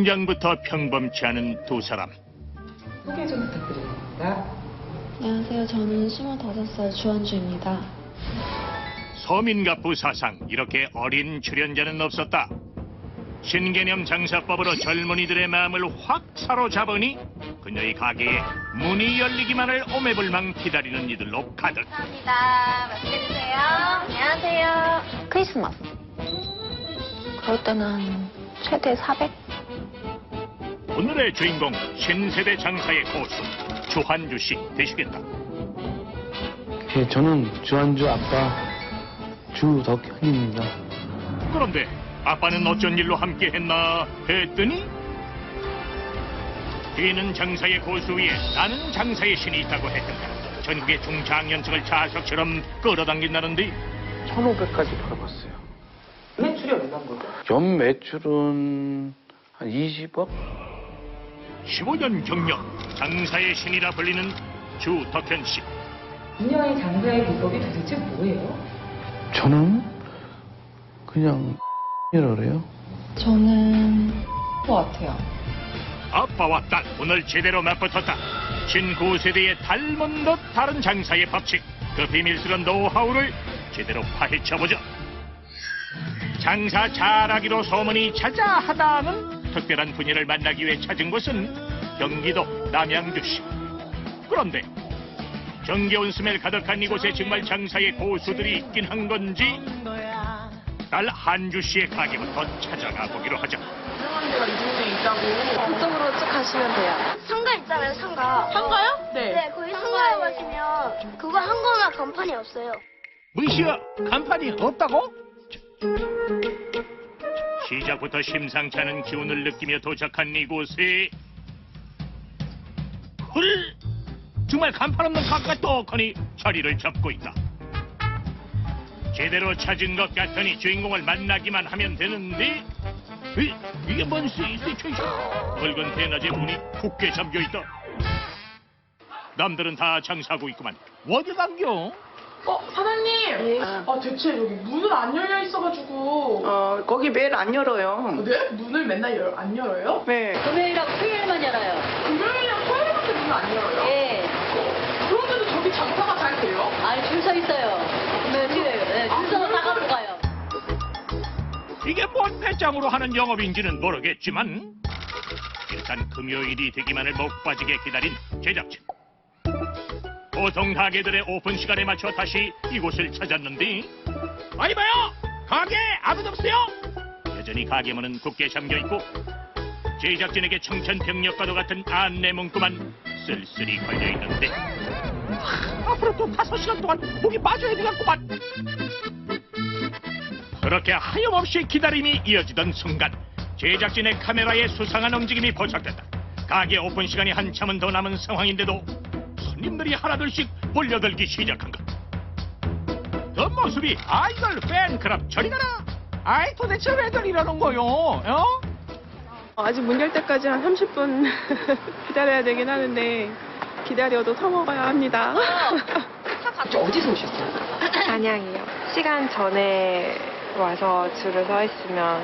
등장부터 평범치 않은 두 사람. 소개 좀 부탁드립니다. 안녕하세요. 저는 25살 주한주입니다. 서민갑부 사상 이렇게 어린 출연자는 없었다. 신개념 장사법으로 젊은이들의 마음을 확 사로잡으니 그녀의 가게에 문이 열리기만을 오매불망 기다리는 이들로 가득. 감사합니다. 맛있게 드세요. 안녕하세요. 크리스마스. 그럴 때는 최대 400? 오늘의 주인공 신세대 장사의 고수 주한주 씨 되시겠다. 예, 저는 주한주 아빠 주덕현입니다. 그런데 아빠는 어쩐 일로 함께 했나 했더니 뒤는 장사의 고수 위에 나는 장사의 신이 있다고 했던가. 전국의 중장년층을 자석처럼 끌어당긴다는데 1,500까지 벌어봤어요. 매출이 얼마인 거죠? 연 매출은 한 20억? 15년 경력 장사의 신이라 불리는 주덕현 씨. 분녀의 장사의 비법이 도대체 뭐예요? 저는 그냥 이러래요. 저는 것 같아요. 아빠와 딸 오늘 제대로 맞붙었다. 신구세대의 닮은 듯 다른 장사의 법칙, 그 비밀스러운 노하우를 제대로 파헤쳐보자. 장사 잘하기로 소문이 자자하다는 특별한 분야를 만나기 위해 찾은 곳은 경기도 남양주시. 그런데 정겨운 스멜 가득한 이곳에 정말 장사의 고수들이 있긴 한 건지 딸 한주 씨의 가게부터 찾아가 보기로 하자. 유명한 데가 이 동네에 있다고. 그쪽으로 쭉 가시면 돼요. 상가 있잖아요, 상가. 상가요? 네. 네, 거기 상가에 가시면 그거 한 거나 간판이 없어요. 무시야 간판이 없다고? 시작부터 심상치 않은 기운을 느끼며 도착한 이곳에 헐! 정말 간판 없는 가게가 떡하니 자리를 잡고 있다. 제대로 찾은 것 같으니 주인공을 만나기만 하면 되는데 이게 뭔 시츄에이션? 붉은 대낮에 문이 굳게 잠겨있다. 남들은 다 장사하고 있구만. 어디 간겨? 사장님. 대체 여기 문을 안 열려 있어가지고. 거기 매일 안 열어요. 네? 문을 맨날 안 열어요? 네. 금요일하고 토요일만 열어요. 금요일이랑 토요일밖에 문을 안 열어요? 예. 그런데도 저기 장사가 잘 돼요? 아니, 줄 서 있어요. 네, 줄 서서 사가고 가요. 이게 뭔 배짱으로 하는 영업인지는 모르겠지만 일단 금요일이 되기만을 목 빠지게 기다린 제작진. 보통 가게들의 오픈 시간에 맞춰 다시 이곳을 찾았는데 아니 봐요! 가게 아무도 없어요! 여전히 가게 문은 굳게 잠겨있고 제작진에게 청천벽력과도 같은 안내 문구만 쓸쓸히 걸려있는데 앞으로 또 5시간 동안 목이 빠져야 되겠구만. 그렇게 하염없이 기다림이 이어지던 순간 제작진의 카메라에 수상한 움직임이 포착됐다. 가게 오픈 시간이 한참은 더 남은 상황인데도 손님들이 하나둘씩 몰려들기 시작한 것. 그 모습이 아이돌 팬클럽 저리 가라. 아이 도대체 왜들 이러는 거요? 어? 아직 문 열 때까지 한 30분 기다려야 되긴 하는데 기다려도 사 먹어야 합니다. 어디서 오셨어요? 안양이요. 시간 전에 와서 줄을 서 있으면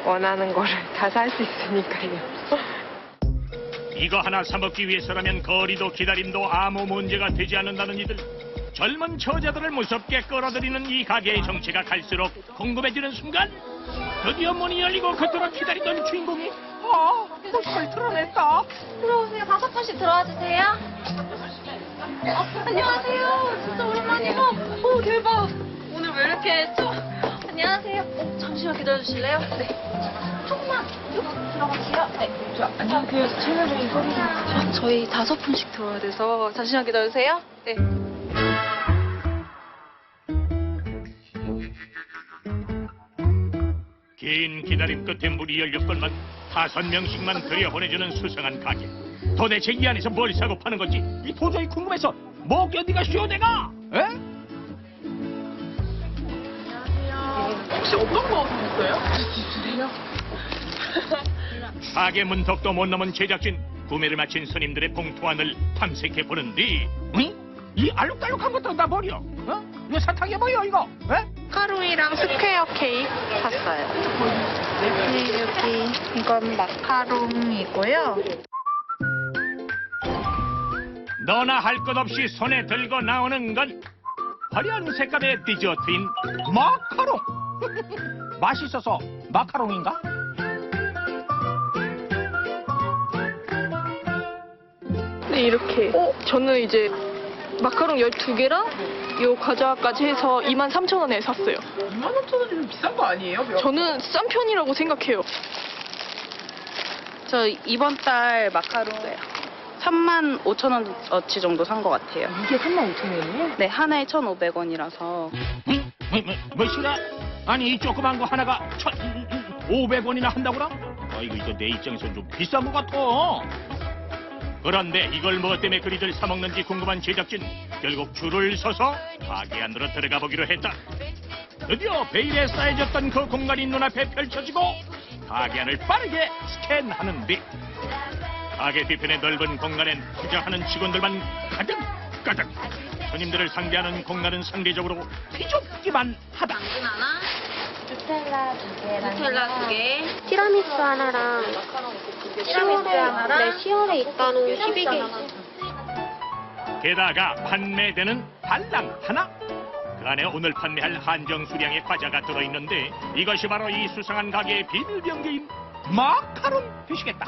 원하는 거를 다 살 수 있으니까요. 이거 하나 사 먹기 위해서라면 거리도 기다림도 아무 문제가 되지 않는다는 이들. 젊은 처자들을 무섭게 끌어들이는 이 가게의 정체가 갈수록 궁금해지는 순간 드디어 문이 열리고 그토록 기다리던 주인공이 모습을 드러냈다. 들어오세요. 5분씩 들어와 주세요. 안녕하세요. 진짜 오랜만이에요. 오, 대박. 오늘 왜 이렇게 안녕하세요. 잠시만 기다려주실래요? 네. 조금만 들어가세요. 네. 안녕하세요. 채널적인 소리. 저희 5분씩 들어야 돼서 잠시만 기다려주세요. 네. 긴 기다림 끝에 문이 열렸건만 5명씩만 들여보내주는 수상한 가게. 도대체 이 안에서 뭘 사고 파는 건지 이 도저히 궁금해서 못 견디가시오 내가. 에? 혹시 어떤 거 있어요? 가게 문턱도 못 넘은 제작진. 구매를 마친 손님들의 봉투 안을 탐색해 보는데 이 알록달록한 것도 다 버려. 이거 사탕이 뭐예요 이거? 에? 마카롱이랑 스퀘어 케이크 샀어요. 네, 여기 이건 마카롱이고요. 너나 할 것 없이 손에 들고 나오는 건 화려한 색감의 디저트인 마카롱. 맛있어서 마카롱인가? 네, 이렇게. 저는 이제 마카롱 12개랑 요 과자까지 해서 23,000원에 샀어요. 23,000원이 좀 비싼 거 아니에요? 저는 싼 편이라고 생각해요. 저 이번 달 마카롱 35,000원어치 정도 산 것 같아요. 이게 35,000원이에요? 네, 하나에 1,500원이라서. 뭐시라? 아니 이 조그만 거 하나가 1,500원이나 한다고라? 아이고 이거 내 입장에선 좀 비싼 것 같아. 그런데 이걸 뭐 때문에 그리들 사 먹는지 궁금한 제작진, 결국 줄을 서서 가게 안으로 들어가 보기로 했다. 드디어 베일에 쌓여졌던 그 공간이 눈앞에 펼쳐지고 가게 안을 빠르게 스캔하는데, 가게 뒤편의 넓은 공간엔 투자하는 직원들만 가득가득. 손님들을 상대하는 공간은 상대적으로 비좁기만 하다. 누텔라 2개랑 누텔라 2개. 티라미수 하나랑 티라미수 하나랑 네, 10월에 있다는 12개. 게다가 판매되는 달랑 하나. 그 안에 오늘 판매할 한정 수량의 과자가 들어있는데, 이것이 바로 이 수상한 가게의 비밀병기인 마카롱 되시겠다.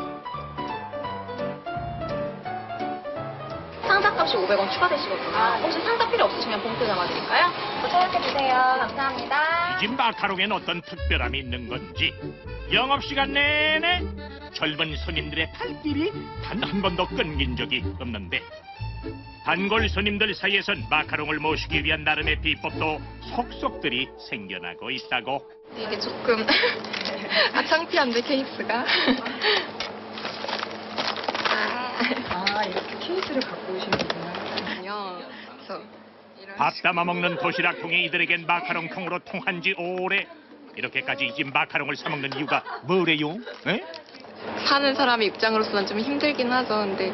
상자값이 500원 추가되시거든요. 혹시 상자 필요 없으시면 봉투 담아드릴까요? 저렇게 주세요. 감사합니다. 이 집 마카롱엔 어떤 특별함이 있는 건지, 영업시간 내내 젊은 손님들의 발길이 단 한 번도 끊긴 적이 없는데, 단골 손님들 사이에선 마카롱을 모시기 위한 나름의 비법도 속속들이 생겨나고 있다고. 이게 조금 창피한데 케이스가. 이렇게 케이스를 갖고 오시는구나. 아니요. 그래서 이런 밥 담아 먹는 도시락통이 이들에겐 마카롱통으로 통한 지 오래. 이렇게까지 이 집 마카롱을 사 먹는 이유가 뭐래요? 에? 사는 사람 입장으로서는 좀 힘들긴 하죠. 근데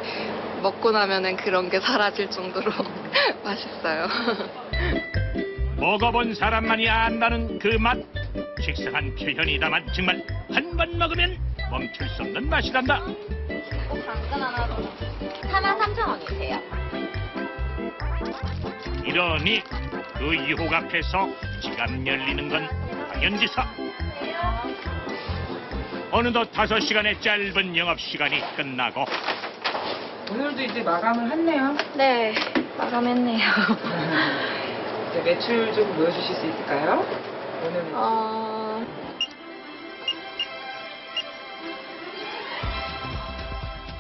먹고 나면은 그런 게 사라질 정도로 맛있어요. 먹어본 사람만이 안다는 그 맛. 식상한 표현이다만 정말 한 번 먹으면 멈출 수 없는 맛이란다. 당근 하나 43,000원이세요. 이러니 그 유혹 앞에서 지갑 열리는 건 당연지사. 어느덧 5시간의 짧은 영업시간이 끝나고, 오늘도 이제 마감을 했네요. 네, 마감했네요. 이제 매출 좀 보여주실 수 있을까요? 오늘 매출.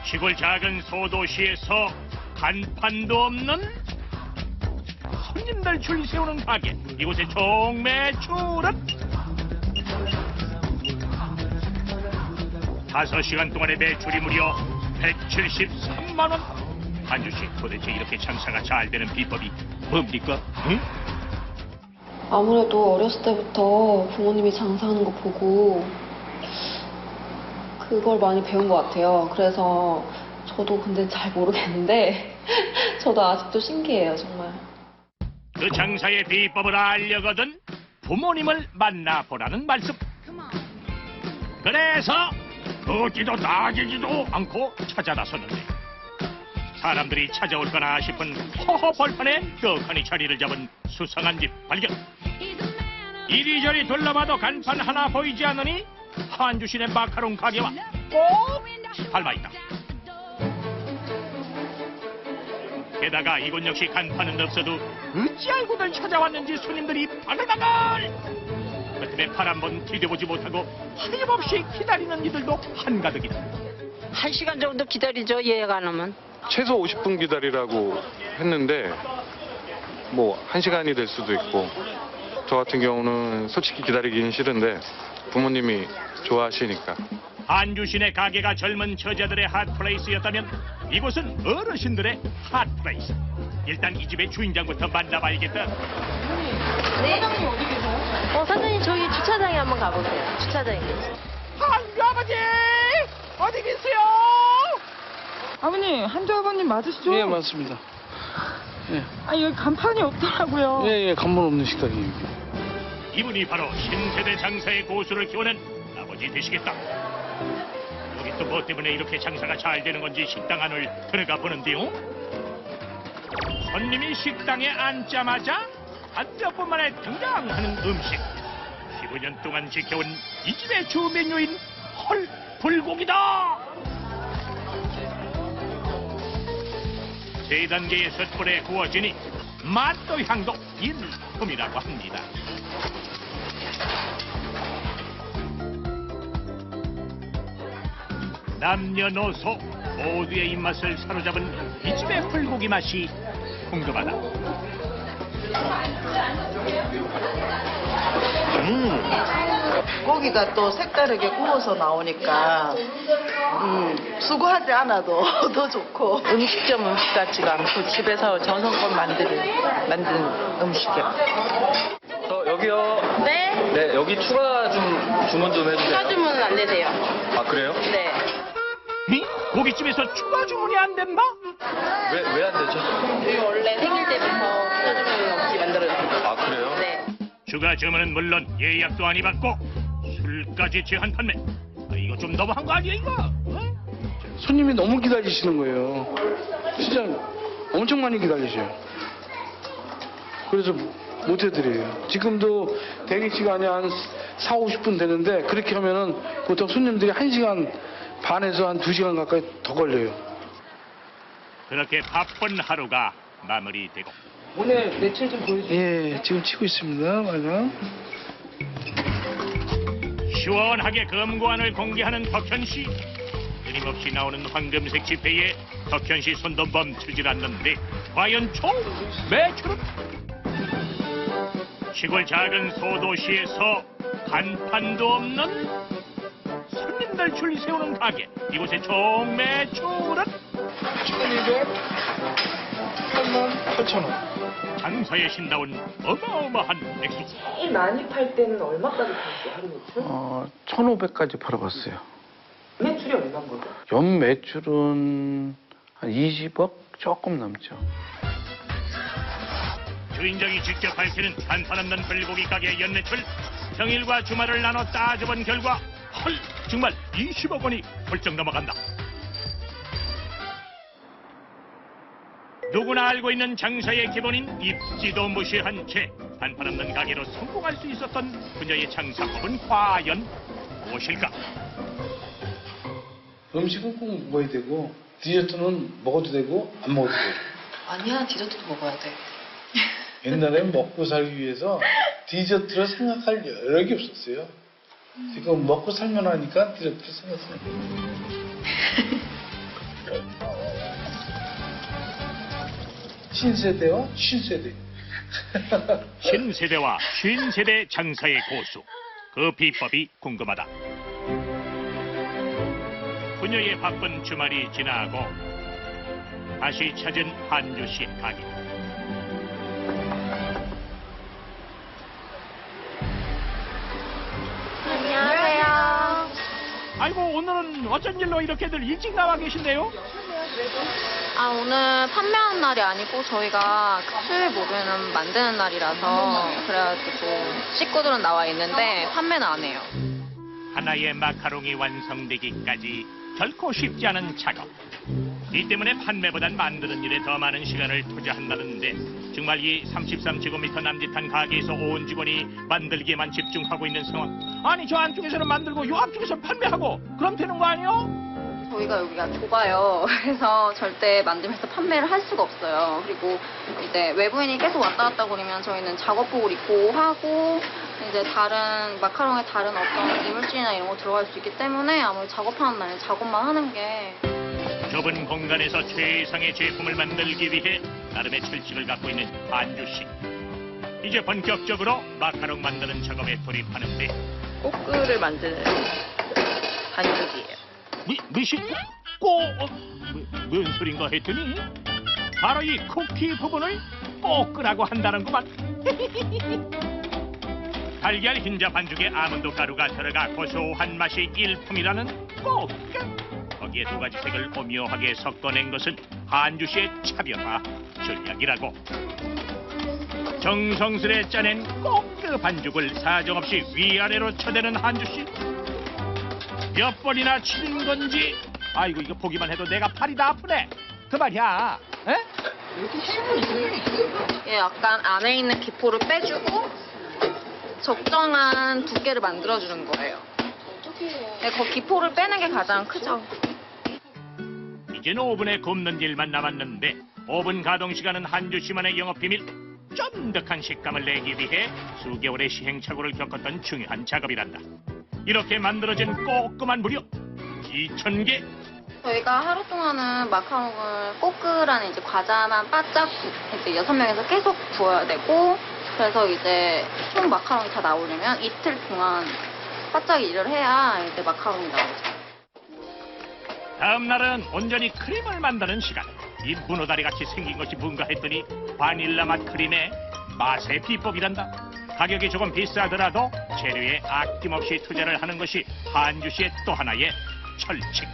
시골 작은 소도시에서 간판도 없는 손님들 줄 세우는 가게. 이곳의 총 매출은 5시간 동안의 매출이 무려 173만 원. 한주 씨, 도대체 이렇게 장사가 잘 되는 비법이 뭡니까? 응? 아무래도 어렸을 때부터 부모님이 장사하는 거 보고 그걸 많이 배운 것 같아요. 그래서 저도 근데 잘 모르겠는데 저도 아직도 신기해요, 정말. 그 장사의 비법을 알려거든 부모님을 만나보라는 말씀. 그래서 어디도 나가지도 않고 찾아 나섰는데, 사람들이 찾아올 거나 싶은 허허벌판에 떡하니 자리를 잡은 수상한 집 발견. 이리저리 둘러봐도 간판 하나 보이지 않으니 한주신의 마카롱 가게와 꼭 닮아있다. 게다가 이곳 역시 간판은 없어도 어찌 알고들 찾아왔는지 손님들이 바글바글. 그 틈에 팔 한 번 디뎌보지 못하고 하염없이 기다리는 이들도 한가득이다. 1시간 정도 기다리죠, 예약 안 하면. 최소 50분 기다리라고 했는데 뭐 1시간이 될 수도 있고, 저 같은 경우는 솔직히 기다리기는 싫은데 부모님이 좋아하시니까. 한주신의 가게가 젊은 처자들의 핫플레이스였다면 이곳은 어르신들의 핫플레이스. 일단 이 집의 주인장부터 만나봐야겠다. 네. 사장님 어디 계세요? 사장님 저희 주차장에 한번 가보세요. 주차장에 계세요. 한주 아버지 어디 계세요? 아버님, 한주 아버님 맞으시죠? 예, 맞습니다. 예. 아, 여기 간판이 없더라고요. 예, 간판 없는 식당이에요. 이분이 바로 신세대 장사의 고수를 키워낸 아버지 되시겠다. 여기 또 뭐 때문에 이렇게 장사가 잘 되는 건지 식당 안을 들어가 보는데요. 손님이 식당에 앉자마자 한 몇 분 만에 등장하는 음식. 15년 동안 지켜온 이 집의 주 메뉴인 헐 불고기다. 세 단계의 숯불에 구워지니 맛도 향도 일품이라고 합니다. 남녀노소 모두의 입맛을 사로잡은 이 집의 불고기 맛이 궁금하다. 고기가 또 색다르게 구워서 나오니까 수고하지 않아도 더 좋고 음식점 음식 같지가 않고 집에서 정성껏 만든 음식이요. 저 여기요. 네? 네, 여기 추가 주문 좀 해주세요. 추가 주문은 안 되세요. 아, 그래요? 네. 고깃집에서 추가 주문이 안 된다? 왜 안 되죠? 저희 원래 생일 때부터 추가 주문 없이 만들어요. 아, 그래요? 네. 추가 주문은 물론 예약도 안 해봤고 술까지 제한 판매. 이거 좀 너무한 거 아니야 이거? 손님이 너무 기다리시는 거예요. 진짜 엄청 많이 기다리셔요. 그래서 못 해드려요. 지금도 대기 시간이 한 4, 50분 되는데 그렇게 하면은 보통 손님들이 1시간 반에서 한 2시간 가까이 더 걸려요. 그렇게 바쁜 하루가 마무리되고 오늘 매출 좀 보여주세요. 예, 지금 치고 있습니다. 맞아. 시원하게 금고안을 공개하는 덕현씨. 끊임없이 나오는 황금색 지폐에 덕현씨 손도 멈추질 않는데 과연 총 매출은? 시골 작은 소도시에서 간판도 없는 손님들 줄 세우는 가게. 이곳의 총 매출은? 1200, 88,000원. 장사에 신다운 어마어마한 액수. 제일 많이 팔 때는 얼마까지 팔지 하루 매출? 1,500까지 팔아봤어요. 매출이 얼마인 거죠? 연 매출은 한 20억 조금 넘죠. 주인장이 직접 밝히는 간판 없는 불고기 가게의 연매출. 평일과 주말을 나눠 따져본 결과 헐 정말 20억 원이 훌쩍 넘어간다. 누구나 알고 있는 장사의 기본인 입지도 무시한 채 간판 없는 가게로 성공할 수 있었던 그녀의 장사법은 과연 무엇일까? 음식은 꼭 먹어야 되고 디저트는 먹어도 되고 안 먹어도 되고. 아니야, 디저트도 먹어야 돼. 옛날엔 먹고 살기 위해서 디저트를 생각할 여력이 없었어요. 지금 먹고 살만 하니까 디저트를 생각해요. 신세대와 쉰세대. 신세대와 쉰세대 장사의 고수. 그 비법이 궁금하다. 그녀의 바쁜 주말이 지나고 다시 찾은 한주씨 가게. 안녕하세요. 아이고 오늘은 어쩐 일로 이렇게들 일찍 나와 계신데요? 아, 오늘 판매하는 날이 아니고 저희가 수요일 목요일은 만드는 날이라서 그래가지고 식구들은 나와 있는데 판매는 안 해요. 하나의 마카롱이 완성되기까지 결코 쉽지 않은 작업. 이 때문에 판매보단 만드는 일에 더 많은 시간을 투자한다는데 정말 이 33제곱미터 남짓한 가게에서 온 직원이 만들기에만 집중하고 있는 상황. 아니 저 안쪽에서는 만들고 요 앞쪽에서는 판매하고 그럼 되는 거 아니에요? 저희가 여기가 좁아요. 그래서 절대 만들면서 판매를 할 수가 없어요. 그리고 이제 외부인이 계속 왔다 갔다 거리면 저희는 작업복을 입고 하고 이제 다른 마카롱에 다른 어떤 이물질이나 이런 거 들어갈 수 있기 때문에 아무래도 작업하는 날 작업만 하는 게. 좁은 공간에서 최상의 제품을 만들기 위해 나름의 철칙을 갖고 있는 한주씨. 이제 본격적으로 마카롱 만드는 작업에 돌입하는데 꽃글을 만드는 반죽이에요. 무슨 뭔 소린가 했더니 바로 이 쿠키 부분을 꼬끄라고 한다는구만. 달걀 흰자 반죽에 아몬드 가루가 들어가 고소한 맛이 일품이라는 꼬끄. 거기에 두 가지 색을 오묘하게 섞어낸 것은 한주 씨의 차별화 전략이라고. 정성스레 짜낸 꼭 그 반죽을 사정없이 위아래로 쳐대는 한주 씨. 몇 번이나 치는 건지. 아이고 이거 보기만 해도 내가 팔이 다 아프네. 그 말이야. 에? 예, 약간 안에 있는 기포를 빼주고 적정한 두께를 만들어주는 거예요. 네, 그 기포를 빼는 게 가장 크죠. 이젠 오븐에 굽는 일만 남았는데 오븐 가동 시간은 한주 씨만의 영업 비밀. 쫀득한 식감을 내기 위해 수개월의 시행착오를 겪었던 중요한 작업이란다. 이렇게 만들어진 꼬끄만 무려 2,000개. 저희가 하루 동안은 마카롱을 꼬끄라는 이제 과자만 바짝 이제 6명에서 계속 구워야 되고, 그래서 이제 총 마카롱이 다 나오려면 이틀 동안 바짝 일을 해야 이제 마카롱이 나오죠. 다음 날은 온전히 크림을 만드는 시간. 이 문어다리 같이 생긴 것이 뭔가 했더니 바닐라 맛 크림의 맛의 비법이란다. 가격이 조금 비싸더라도 재료에 아낌없이 투자를 하는 것이 한주 씨의 또 하나의 철칙.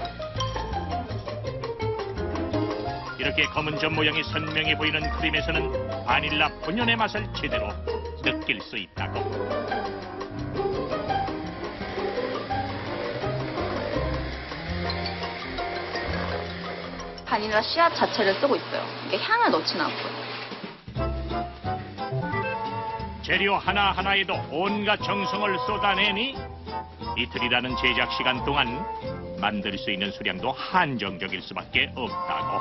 이렇게 검은 점 모양이 선명해 보이는 크림에서는 바닐라 본연의 맛을 제대로 느낄 수 있다고. 바닐라 씨앗 자체를 쓰고 있어요. 이게 향을 넣지는 않고요. 재료 하나하나에도 온갖 정성을 쏟아내니 이틀이라는 제작 시간 동안 만들 수 있는 수량도 한정적일 수밖에 없다고.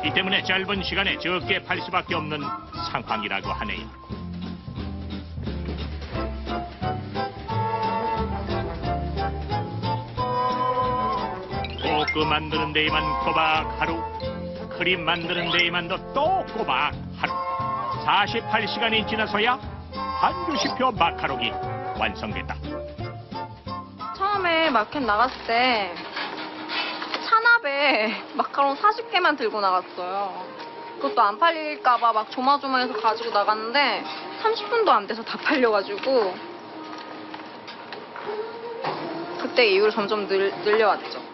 이 때문에 짧은 시간에 적게 팔 수밖에 없는 상황이라고 하네요. 꼬끄 만드는 데에만 꼬박 하루, 크림 만드는 데에만도 또 꼬박 하루. 48시간이 지나서야 한주시표 마카롱이 완성됐다. 처음에 마켓 나갔을 때 찬압에 마카롱 40개만 들고 나갔어요. 그것도 안 팔릴까봐 막 조마조마해서 가지고 나갔는데 30분도 안 돼서 다 팔려가지고 그때 이후로 점점 늘려왔죠.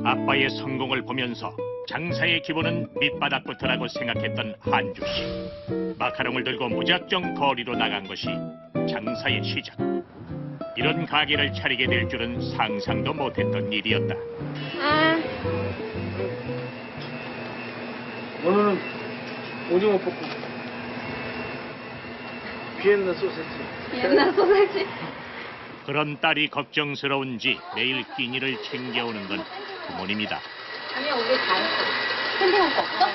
아빠의 성공을 보면서 장사의 기본은 밑바닥부터라고 생각했던 한주 씨. 마카롱을 들고 무작정 거리로 나간 것이 장사의 시작. 이런 가게를 차리게 될 줄은 상상도 못했던 일이었다. 오늘은 오징어 볶음, 비엔나 소세지. 비엔나 소세지. 그런 딸이 걱정스러운지 매일 끼니를 챙겨오는 건 부모님이다. 아니야, 우리 다 했어. 손님할 거 없어?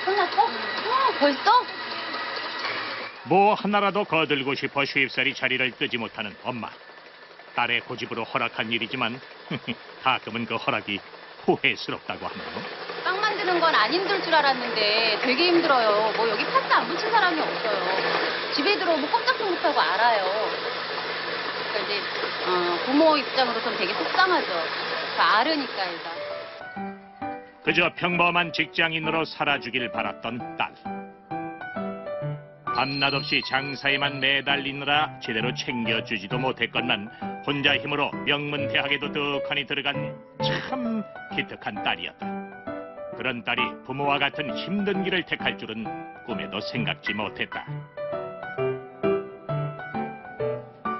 끝났어? 벌써? 뭐 하나라도 거들고 싶어 쉽사리 자리를 뜨지 못하는 엄마. 딸의 고집으로 허락한 일이지만 가끔은 그 허락이 후회스럽다고 하네요. 빵 만드는 건 안 힘들 줄 알았는데 되게 힘들어요. 뭐 여기 파스 안 붙인 사람이 없어요. 집에 들어오면 꼼짝도 못하고 알아요. 그러니까 이제 부모 입장으로서는 되게 속상하죠. 알으니까 일단. 그저 평범한 직장인으로 살아주길 바랐던 딸. 밤낮없이 장사에만 매달리느라 제대로 챙겨주지도 못했건만 혼자 힘으로 명문 대학에도 떡하니 들어간 참 기특한 딸이었다. 그런 딸이 부모와 같은 힘든 길을 택할 줄은 꿈에도 생각지 못했다.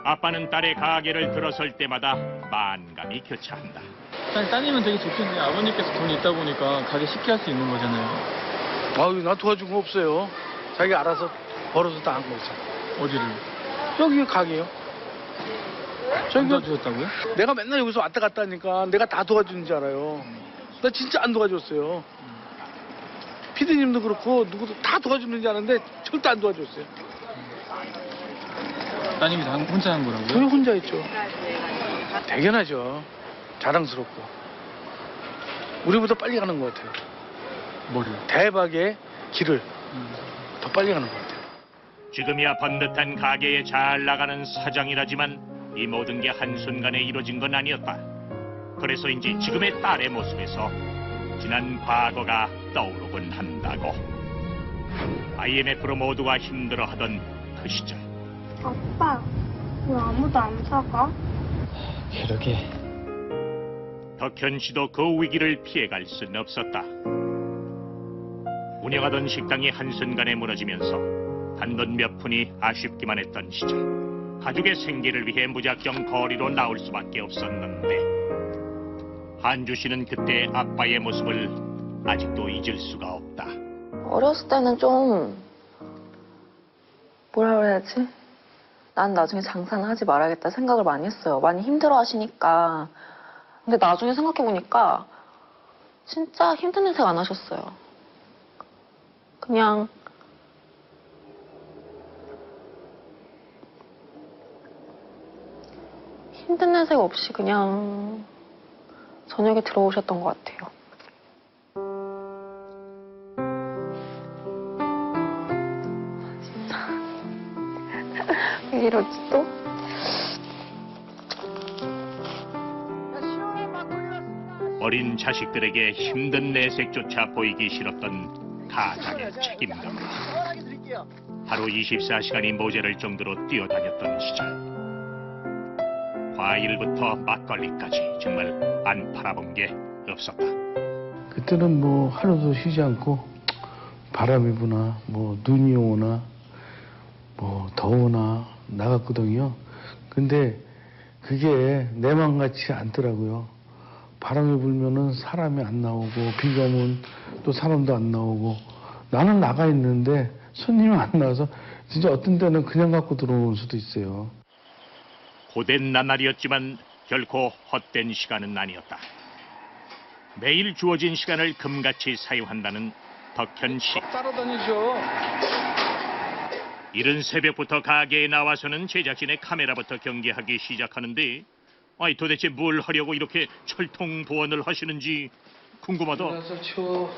아빠는 딸의 가게를 들어설 때마다 만감이 교차한다. 따님은 되게 좋겠네요. 아버님께서 돈이 있다 보니까 가게 쉽게 할 수 있는 거잖아요. 아유, 나 도와준 거 없어요. 자기 알아서 벌어서 다 한 거 있어. 어디를? 여기 가게요. 저기 도와주셨다고요? 내가 맨날 여기서 왔다 갔다 하니까 내가 다 도와주는 줄 알아요. 나 진짜 안 도와줬어요. 피디님도 그렇고 누구도 다 도와주는 줄 아는데 절대 안 도와줬어요. 따님이 다 혼자 한 거라고요? 저희 혼자 했죠. 대견하죠. 자랑스럽고. 우리보다 빨리 가는 것 같아요. 뭐를? 대박의 길을 더 빨리 가는 것 같아요. 지금이야 번듯한 가게에 잘 나가는 사장이라지만 이 모든 게 한순간에 이루어진 건 아니었다. 그래서인지 지금의 딸의 모습에서 지난 과거가 떠오르곤 한다고. IMF로 모두가 힘들어하던 그 시절. 아빠, 왜 아무도 안 사가? 그러게. 덕현 씨도 그 위기를 피해갈 수는 없었다. 운영하던 식당이 한순간에 무너지면서 단돈 몇 푼이 아쉽기만 했던 시절, 가족의 생계를 위해 무작정 거리로 나올 수밖에 없었는데, 한주 씨는 그때 아빠의 모습을 아직도 잊을 수가 없다. 어렸을 때는 좀 뭐라 그래야지? 난 나중에 장사는 하지 말아야겠다 생각을 많이 했어요. 많이 힘들어 하시니까. 근데 나중에 생각해보니까 진짜 힘든 내색 안 하셨어요. 그냥 힘든 내색 없이 그냥 저녁에 들어오셨던 것 같아요. 왜 이러지 또? 어린 자식들에게 힘든 내색조차 보이기 싫었던 가장의 책임감. 하루 24시간이 모자랄 정도로 뛰어다녔던 시절. 과일부터 막걸리까지 정말 안 팔아본 게 없었다. 그때는 뭐 하루도 쉬지 않고 바람이 부나 뭐 눈이 오나 뭐 더우나 나갔거든요. 근데 그게 내 맘 같지 않더라고요. 바람이 불면은 사람이 안 나오고 비가 오면 또 사람도 안 나오고 나는 나가 있는데 손님이 안 나와서 진짜 어떤 때는 그냥 갖고 들어올 수도 있어요. 고된 나날이었지만 결코 헛된 시간은 아니었다. 매일 주어진 시간을 금같이 사용한다는 덕현 씨. 따라다니죠. 이른 새벽부터 가게에 나와서는 제작진의 카메라부터 경계하기 시작하는데, 아니 도대체 뭘 하려고 이렇게 철통 보완을 하시는지 궁금하다. 그래서 저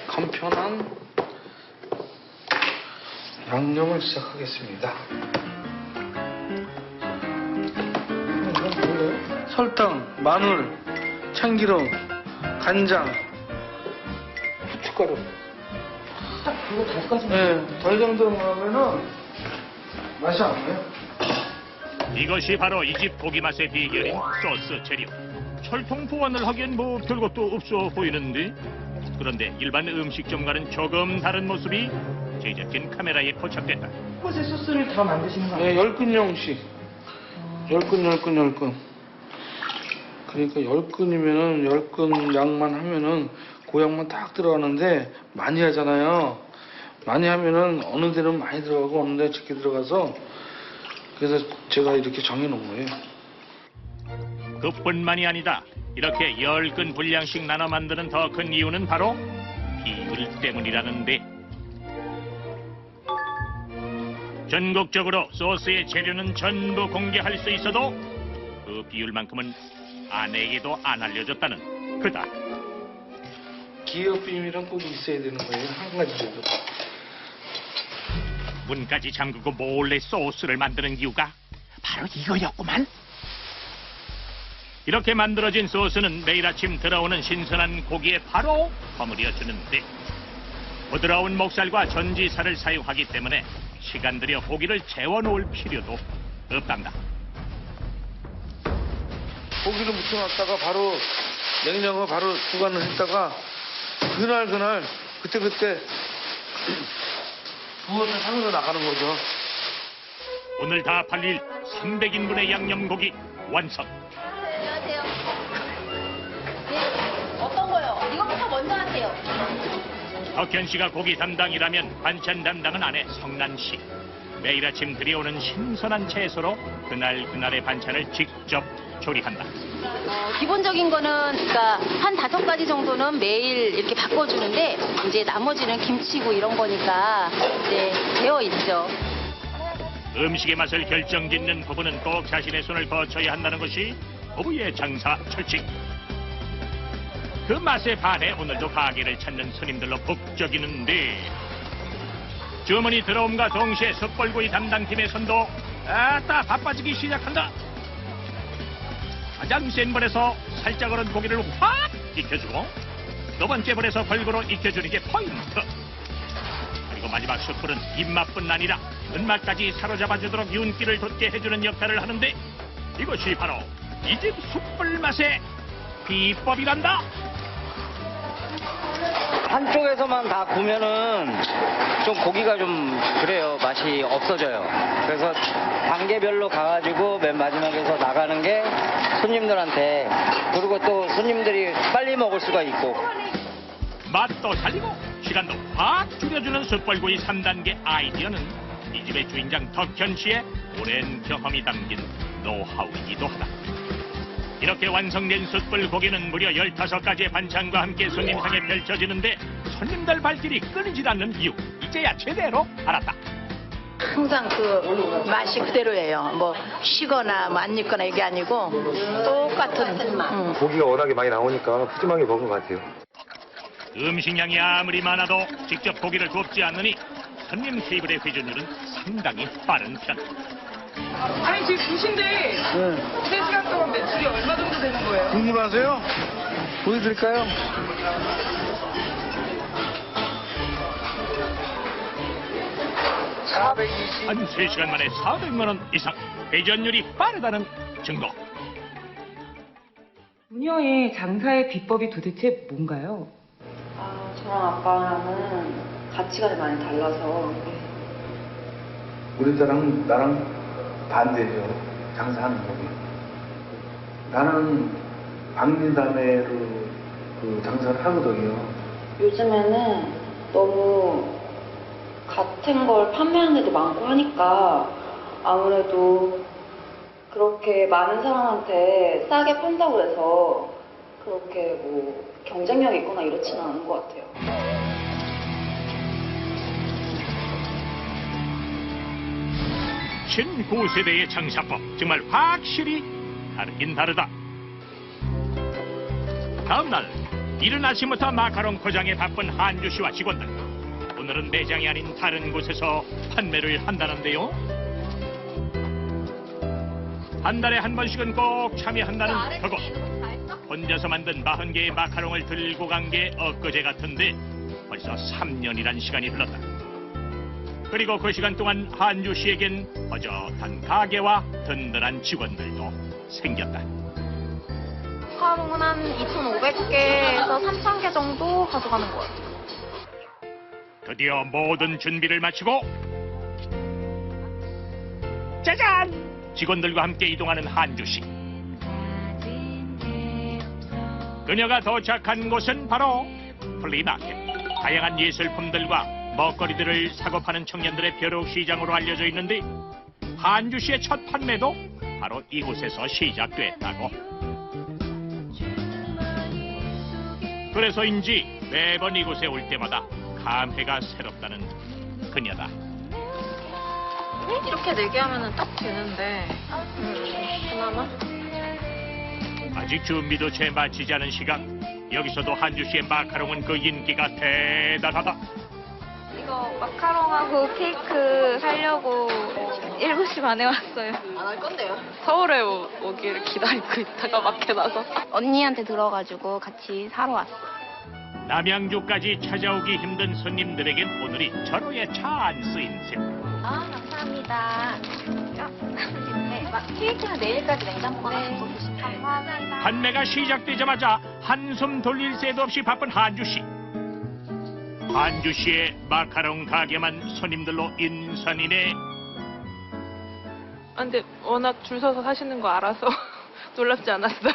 간편한 양념을 시작하겠습니다. 설탕, 마늘, 참기름, 간장, 후춧가루. 그거 달까지? 네, 덜 정도만 하면은 맛이 안 나요. 이것이 바로 이 집 고기 맛의 비결인 소스 재료. 철통 보완을 하기엔 뭐 별것도 없어 보이는데, 그런데 일반 음식점과는 조금 다른 모습이 제작진 카메라에 포착됐다. 곳에 소스를 다 만드시는 거 네, 아니에요? 10근형씩. 10근. 그러니까 10근이면은 10근 양만 하면은 그 양만 딱 들어가는데 많이 하잖아요. 많이 하면은 어느 데는 많이 들어가고 어느 데는 적게 들어가서 그래서 제가 이렇게 정해놓은 거예요. 그뿐만이 아니다. 이렇게 10근 분량씩 나눠 만드는 더 큰 이유는 바로 비율 때문이라는데, 전국적으로 소스의 재료는 전부 공개할 수 있어도 그 비율만큼은 아내에게도 안 알려줬다는 그다. 기업 비밀은 꼭 있어야 되는 거예요. 한 가지라도. 문까지 잠그고 몰래 소스를 만드는 이유가 바로 이거였구만. 이렇게 만들어진 소스는 매일 아침 들어오는 신선한 고기에 바로 버무려 주는데, 부드러운 목살과 전지살을 사용하기 때문에 시간 들여 고기를 재워놓을 필요도 없단다. 고기를 묻혀놨다가 바로 냉장고 바로 보관을 했다가 그날 그때 부어서 상으로 나가는 거죠. 오늘 다 팔릴 300인분의 양념고기 완성. 안녕하세요. 네, 어떤 거요? 이거부터 먼저 하세요. 덕현 씨가 고기 담당이라면 반찬 담당은 아내 성난 씨. 매일 아침 들여오는 신선한 채소로 그날의 반찬을 직접 조리한다. 기본적인 거는 그러니까 한 5가지 정도는 매일 이렇게 바꿔주는데, 이제 나머지는 김치고 이런 거니까 이제 되어 있죠. 음식의 맛을 결정짓는 부부는 꼭 자신의 손을 거쳐야 한다는 것이 부부의 장사 철칙. 그 맛에 반해 오늘도 가게를 찾는 손님들로 북적이는데, 주문이 들어옴과 동시에 숯불구이 담당팀의 손도 아따 바빠지기 시작한다. 가장 센 불에서 살짝 얼은 고기를 확 익혀주고, 두 번째 불에서 골고루 익혀주는 게 포인트. 그리고 마지막 숯불은 입맛뿐 아니라 은맛까지 사로잡아주도록 윤기를 돋게 해주는 역할을 하는데, 이것이 바로 이 집 숯불 맛의 비법이란다. 한쪽에서만 다 구면은 좀 고기가 좀 그래요. 맛이 없어져요. 그래서 단계별로 가가지고 맨 마지막에서 나가는 게 손님들한테, 그리고 또 손님들이 빨리 먹을 수가 있고. 맛도 살리고 시간도 확 줄여주는 숯불구이 3단계 아이디어는 이 집의 주인장 덕현 씨의 오랜 경험이 담긴 노하우이기도 하다. 이렇게 완성된 숯불고기는 무려 15가지의 반찬과 함께 손님상에 펼쳐지는데 손님들 발길이 끊이질 않는 이유, 이제야 제대로 알았다. 항상 그 맛이 그대로예요. 뭐 쉬거나 뭐 안 익거나 이게 아니고 똑같은. 고기가 워낙에 많이 나오니까 푸짐하게 먹은 것 같아요. 음식량이 아무리 많아도 직접 고기를 굽지 않으니 손님 테이블의 회전율은 상당히 빠른 편. 아니 지금 2시인데 3시간 동안 매출이 얼마 정도 되는 거예요? 궁금하세요? 보여드릴까요? 한 3시간 만에 400만 원 이상, 회전율이 빠르다는 증거. 부녀의 장사의 비법이 도대체 뭔가요? 저랑 아빠랑은 가치관이 많이 달라서. 우리 나랑 반대죠. 장사하는 법이. 나는 박린다매로 그 장사를 하거든요. 요즘에는 너무 같은 걸 판매하는 데도 많고 하니까 아무래도 그렇게 많은 사람한테 싸게 판다고 해서 그렇게 뭐 경쟁력이 있거나 이렇지는 않은 것 같아요. 신구세대의 장사법, 정말 확실히 다르긴 다르다. 다음날 이른 아침부터 마카롱 포장에 바쁜 한주 씨와 직원들. 오늘은 매장이 아닌 다른 곳에서 판매를 한다는데요. 한 달에 한 번씩은 꼭 참여한다는 그곳. 혼자서 만든 40개의 마카롱을 들고 간 게 엊그제 같은데 벌써 3년이란 시간이 흘렀다. 그리고 그 시간 동안 한주 씨에겐 허젓한 가게와 든든한 직원들도 생겼다. 마카롱은 한 2,500개에서 3,000개 정도 가져가는 것 같아요. 드디어 모든 준비를 마치고 짜잔! 직원들과 함께 이동하는 한주 씨. 그녀가 도착한 곳은 바로 플리마켓. 다양한 예술품들과 먹거리들을 사고 파는 청년들의 벼룩시장으로 알려져 있는데 한주 씨의 첫 판매도 바로 이곳에서 시작됐다고. 그래서인지 매번 이곳에 올 때마다 감회가 새롭다는 그녀다. 이렇게 4개 하면 딱 되는데 그나마? 아직 준비도 채 마치지 않은 시각. 여기서도 한주 씨의 마카롱은 그 인기가 대단하다. 이거 마카롱하고 케이크 사려고 7시 반에 왔어요. 안 할 건데요? 서울에 오기를 기다리고 있다가 마켓 와서. 언니한테 들어가지고 같이 사러 왔어요. 남양주까지 찾아오기 힘든 손님들에겐 오늘이 절호의 찬스인 셈. 아, 감사합니다. 네, 케이크는 내일까지 냉장고에 넣고 주시면 감사합니다. 판매가 시작되자마자 한숨 돌릴 새도 없이 바쁜 한주 씨. 한주 씨의 마카롱 가게만 손님들로 인산이네. 아, 근데 워낙 줄 서서 사시는 거 알아서 놀랍지 않았어요.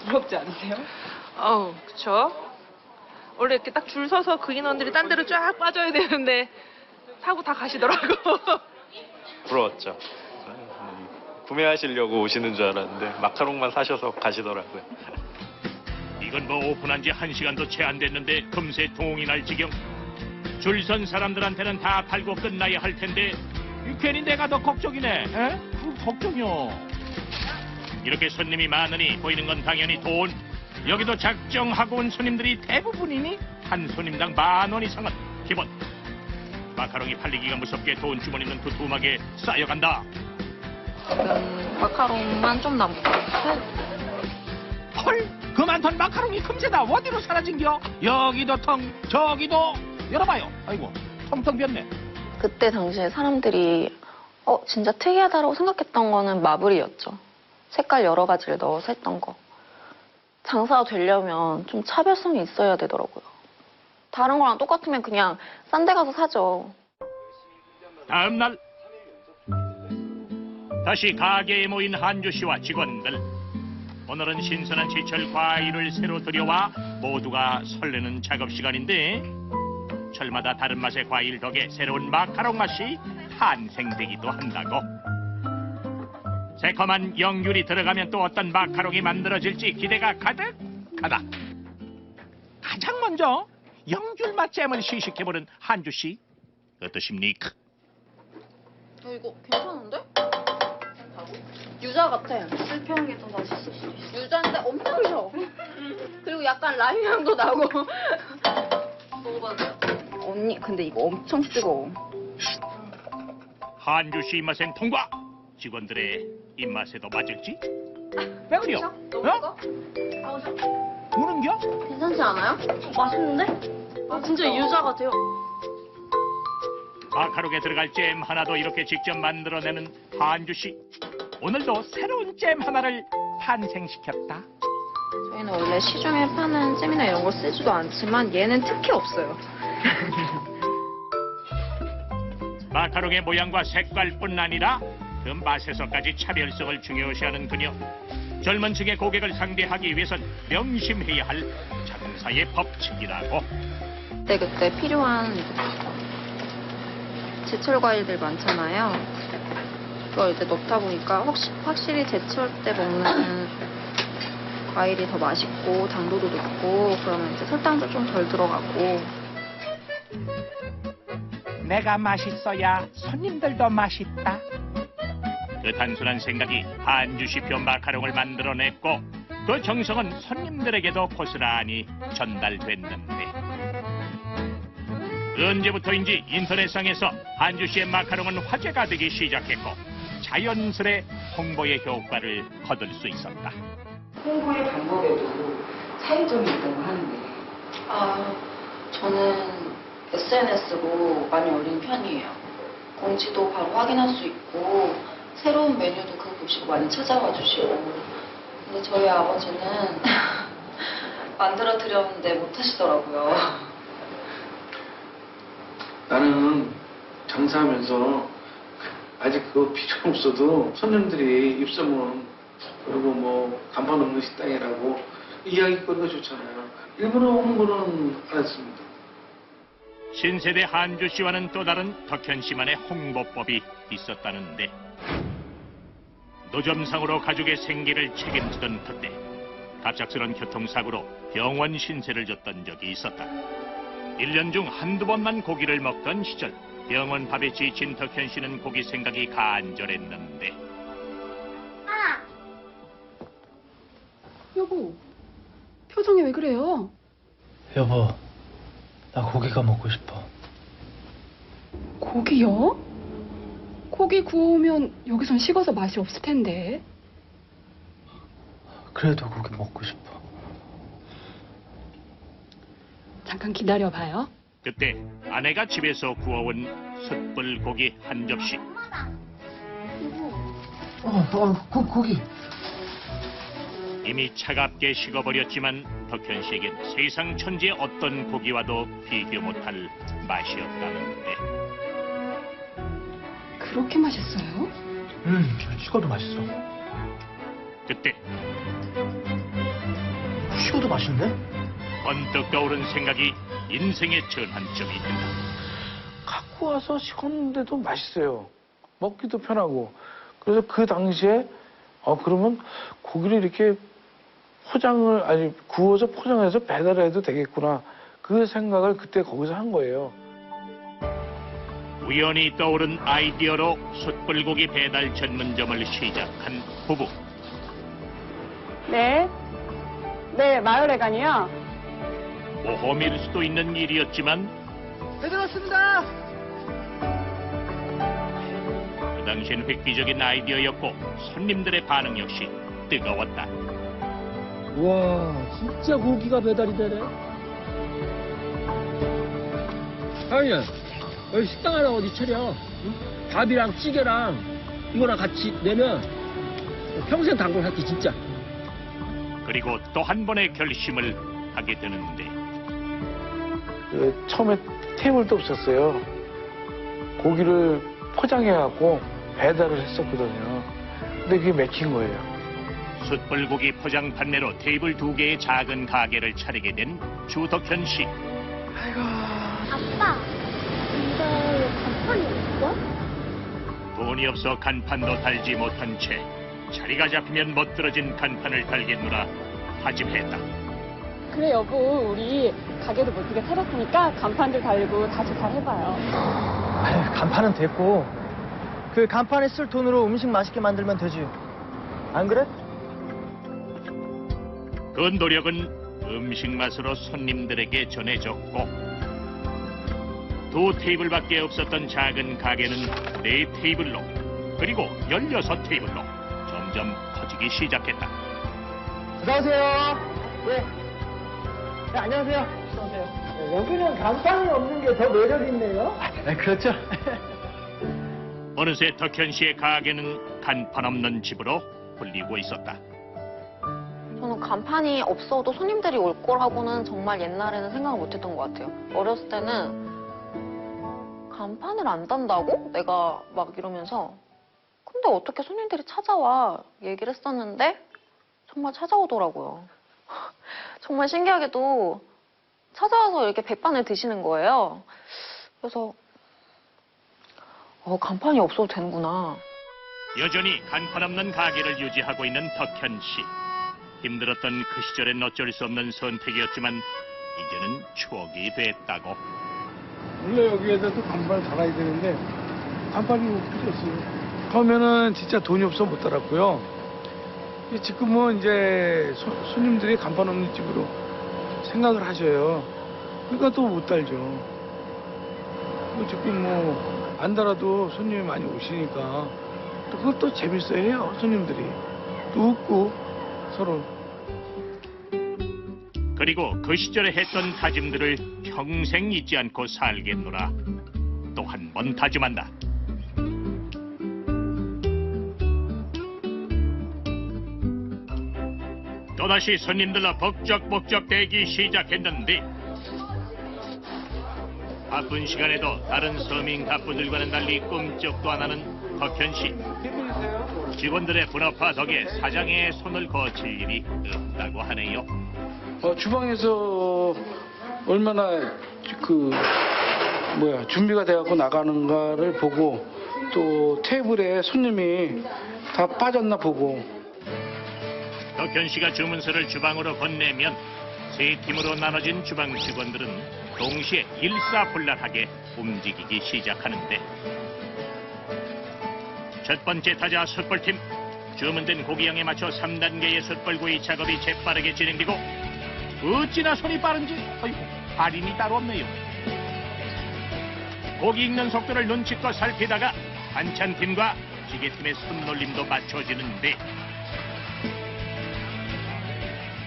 부럽지 않으세요? 그쵸. 원래 이렇게 딱 줄 서서 그 인원들이 딴 데로 쫙 빠져야 되는데 사고 다 가시더라고. 부러웠죠. 구매하시려고 오시는 줄 알았는데 마카롱만 사셔서 가시더라고요. 이건 뭐 오픈한 지 1시간도 채 안 됐는데 금세 동이 날 지경. 줄 선 사람들한테는 다 팔고 끝나야 할 텐데 괜히 내가 더 걱정이네. 에? 걱정이요. 이렇게 손님이 많으니 보이는 건 당연히 돈. 여기도 작정하고 온 손님들이 대부분이니 한 손님당 10,000원 이상은 기본. 마카롱이 팔리기가 무섭게 돈 주머니는 두툼하게 쌓여간다. 지금 마카롱만 좀 남고. 헐, 그 많던 마카롱이 금세다 어디로 사라진겨? 여기도 텅, 저기도 열어봐요. 아이고, 텅텅 비었네. 그때 당시에 사람들이 진짜 특이하다고 생각했던 거는 마블이었죠. 색깔 여러 가지를 넣어서 했던 거. 장사가 되려면 좀 차별성이 있어야 되더라고요. 다른 거랑 똑같으면 그냥 싼 데 가서 사죠. 다음 날 다시 가게에 모인 한주 씨와 직원들. 오늘은 신선한 제철 과일을 새로 들여와 모두가 설레는 작업 시간인데 철마다 다른 맛의 과일 덕에 새로운 마카롱 맛이 탄생되기도 한다고. 새콤한 영귤이 들어가면 또 어떤 마카롱이 만들어질지 기대가 가득하다. 가장 먼저 영귤 맛 잼을 시식해보는 한주 씨 어떠십니까? 이거 괜찮은데? 유자 같아. 실패한 게 더 맛있을 수도 있어. 유자인데 엄청 셔. 그리고 약간 라임 향도 나고. 먹어봐도 돼요? 언니, 근데 이거 엄청 뜨거워. 한주 씨 입맛엔 통과. 직원들의 입맛에도 맞을지? 왜 그래요? 어? 무는겨? 괜찮지 않아요? 맛있는데? 진짜 유자 같아요. 마카롱에 들어갈 잼 하나도 이렇게 직접 만들어내는 한주 씨. 오늘도 새로운 잼 하나를 탄생시켰다. 저희는 원래 시중에 파는 잼이나 이런 걸 쓰지도 않지만 얘는 특히 없어요. 마카롱의 모양과 색깔뿐 아니라 그 맛에서까지 차별성을 중요시하는 그녀. 젊은 층의 고객을 상대하기 위해선 명심해야 할 장사의 법칙이라고. 그때 필요한 제철 과일들 많잖아요. 그걸 이제 넣다 보니까 확실히 제철 때 먹는 과일이 더 맛있고 당도도 높고 그러면 이제 설탕도 좀 덜 들어가고. 내가 맛있어야 손님들도 맛있다. 그 단순한 생각이 한주시표 마카롱을 만들어냈고 그 정성은 손님들에게도 고스란히 전달됐는데 언제부터인지 인터넷상에서 한주시의 마카롱은 화제가 되기 시작했고 자연스레 홍보의 효과를 거둘 수 있었다. 홍보의 방법에도 차이점이 있다고 하는데. 저는 SNS로 많이 올린 편이에요. 공지도 바로 확인할 수 있고 새로운 메뉴도 그거 보시고 많이 찾아와 주시고. 근데 저희 아버지는 만들어 드렸는데 못 하시더라고요. 나는 장사하면서 아직 그거 필요 없어도 손님들이 입소문 그리고 뭐 간판 없는 식당이라고 이야기거리가 좋잖아요. 일부러 홍보는 안 했습니다. 신세대 한주 씨와는 또 다른 덕현 씨만의 홍보법이 있었다는데 노점상으로 가족의 생계를 책임지던 그때 갑작스런 교통사고로 병원 신세를 졌던 적이 있었다. 1년 중 한두 번만 고기를 먹던 시절 병원 밥에 지친 덕현 씨는 고기 생각이 간절했는데 여보, 표정이 왜 그래요? 여보, 나 고기가 먹고 싶어. 고기요? 고기 구우면 여기선 식어서 맛이 없을 텐데. 그래도 고기 먹고 싶어. 잠깐 기다려봐요. 그때 아내가 집에서 구워온 숯불고기 한 접시. 고기. 이미 차갑게 식어버렸지만 덕현 씨에겐 세상 천지의 어떤 고기와도 비교 못할 맛이었다는데. 그렇게 맛있어요? 식어도 맛있어. 그때 식어도 맛있네? 번뜩 떠오른 생각이 인생의 전환점이 된다. 갖고 와서 식었는데도 맛있어요. 먹기도 편하고. 그래서 그 당시에 그러면 고기를 이렇게 구워서 포장해서 배달해도 되겠구나. 그 생각을 그때 거기서 한 거예요. 우연히 떠오른 아이디어로 숯불고기 배달 전문점을 시작한 부부. 네, 마을회관이요. 모험일 수도 있는 일이었지만 배달 왔습니다. 그 당시엔 획기적인 아이디어였고 손님들의 반응 역시 뜨거웠다. 와, 진짜 고기가 배달이 되네. 아니야, 여기 식당 하나 어디 차려? 응? 밥이랑 찌개랑 이거랑 같이 내면 평생 단골 할게 진짜. 그리고 또 한 번의 결심을 하게 되는데 처음에 테이블도 없었어요. 고기를 포장해갖고 배달을 했었거든요. 근데 그게 맥힌 거예요. 숯불고기 포장 판매로 테이블 2개의 작은 가게를 차리게 된 주덕현 씨. 아빠, 근데 간판이 없어? 돈이 없어 간판도 달지 못한 채 자리가 잡히면 멋들어진 간판을 달겠노라 다짐했다. 그래 여보, 우리 가게도 멋지게 차렸으니까 간판들 달고 다시 잘 해봐요. 아유, 간판은 됐고 그 간판에 쓸 돈으로 음식 맛있게 만들면 되지. 안 그래? 그 노력은 음식 맛으로 손님들에게 전해졌고 2 테이블밖에 없었던 작은 가게는 4 테이블로 그리고 16 테이블로 점점 커지기 시작했다. 들어오세요. 예. 네, 안녕하세요. 네, 여기는 간판이 없는 게 더 매력 있네요. 네, 그렇죠. 어느새 덕현 씨의 가게는 간판 없는 집으로 불리고 있었다. 저는 간판이 없어도 손님들이 올 거라고는 정말 옛날에는 생각을 못했던 것 같아요. 어렸을 때는 간판을 안 단다고? 내가 막 이러면서 근데 어떻게 손님들이 찾아와 얘기를 했었는데 정말 찾아오더라고요. 정말 신기하게도 찾아와서 이렇게 백반을 드시는 거예요. 그래서 간판이 없어도 되는구나. 여전히 간판 없는 가게를 유지하고 있는 덕현 씨. 힘들었던 그 시절엔 어쩔 수 없는 선택이었지만 이제는 추억이 됐다고. 원래 여기에서도 간판을 달아야 되는데 간판이 없어졌어요. 처음에는 진짜 돈이 없어 못 달았고요. 지금은 이제 손님들이 간판 없는 집으로 생각을 하셔요. 그러니까 또 못 달죠. 지금 뭐 안 달아도 손님이 많이 오시니까 또 그것도 재밌어야 해요. 손님들이 또 웃고 서로. 그리고 그 시절에 했던 다짐들을 평생 잊지 않고 살겠노라 또 한 번 다짐한다. 또다시 손님들로 벅적벅적 대기 시작했는데 바쁜 시간에도 다른 서민 갑부들과는 달리 꿈쩍도 안 하는 덕현 씨. 직원들의 분업화 덕에 사장의 손을 거칠 일이 없다고 하네요. 주방에서 얼마나 준비가 돼갖고 나가는가를 보고 또 테이블에 손님이 다 빠졌나 보고. 덕현 씨가 주문서를 주방으로 건네면 3팀으로 나눠진 주방 직원들은 동시에 일사불란하게 움직이기 시작하는데 첫 번째 타자 숯불팀 주문된 고기양에 맞춰 3단계의 숯불구이 작업이 재빠르게 진행되고 어찌나 손이 빠른지 할인이 따로 없네요. 고기 익는 속도를 눈치껏 살피다가 반찬팀과 찌개팀의 손놀림도 맞춰지는데